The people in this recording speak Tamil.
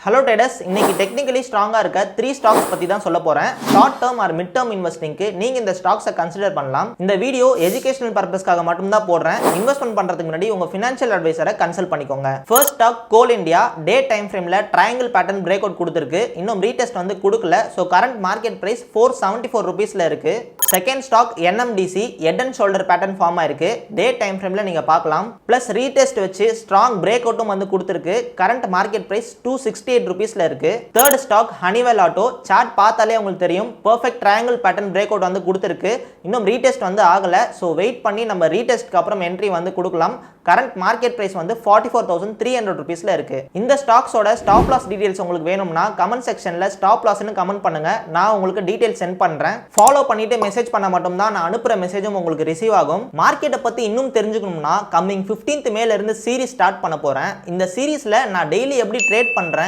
ஹலோ ட்ரேடர்ஸ், இன்னைக்கு டெக்னிக்கலி ஸ்ட்ராங்காக இருக்க 3 ஸ்டாக்ஸ் பற்றி தான் சொல்ல போகிறேன். Short term or mid term இன்வெஸ்டிங்க்கு நீங்கள் இந்த ஸ்டாக்ஸை கன்சிடர் பண்ணலாம். இந்த வீடியோ எஜுகேஷனல் பர்பஸ்க்காக மட்டும்தான் போடுறேன். இன்வெஸ்ட்மெண்ட் பண்ணுறதுக்கு முன்னாடி உங்கள் ஃபினான்ஷியல் அட்வைசரை கன்சல்ட் பண்ணிக்கோங்க. ஃபர்ஸ்ட் ஸ்டாக் கோல் இந்தியா டே டைம் ஃப்ரேமில் ட்ரையாங்கிள் பேட்டர்ன் பிரேக் அவுட் கொடுத்துருக்கு. இன்னும் ரீடெஸ்ட் வந்து கொடுக்கல. ஸோ கரண்ட் மார்க்கெட் பிரைஸ் 474 ருபீஸில் இருக்கு. Second stock NMDC head and shoulder pattern form ஆயிருக்கு. டே டைம் ஃப்ரேமில் நீங்கள் பார்க்கலாம். ப்ளஸ் ரீடெஸ்ட் வச்சு ஸ்ட்ராங் பிரேக் அவுட்டும் வந்து கொடுத்துருக்கு. கரண்ட் மார்க்கெட் பிரைஸ் 268 ரூபீஸ்ல இருக்கு. Third stock Honeywell auto chart பார்த்தாலே உங்களுக்கு தெரியும். Perfect triangle pattern break out வந்து கொடுத்துருக்கு. இன்னும் ரீடெஸ்ட் வந்து ஆகல. ஸோ வெயிட் பண்ணி நம்ம ரீடெஸ்ட்க்கு அப்புறம் என்ட்ரி வந்து கொடுக்கலாம். கரண்ட் மார்க்கெட் பிரைஸ் வந்து 44,300 ரூபீஸ்ல இருக்கு. இந்த ஸ்டாக்ஸோட ஸ்டாப் லாஸ் டீடைல்ஸ் உங்களுக்கு வேணும்னா கமெண்ட் செக்ஷன்ல ஸ்டாப் லாஸ்னு கமெண்ட் பண்ணுங்க. நான் உங்களுக்கு டீடைல் சென்ட் பண்றேன். ஃபாலோ பண்ணிட்டு மெசேஜ் பண்ண மட்டும் தான் நான் அனுப்புற மெசேஜும் உங்களுக்கு ரிசீவ் ஆகும். மார்க்கெட்டை பத்தி இன்னும் தெரிஞ்சுக்கணும்னா கம்மிங் 15th மேல இருந்து சீரிஸ் ஸ்டார்ட் பண்ண போறேன். இந்த சீரிஸ்ல நான் டெய்லி எப்படி ட்ரேட் பண்றேன்,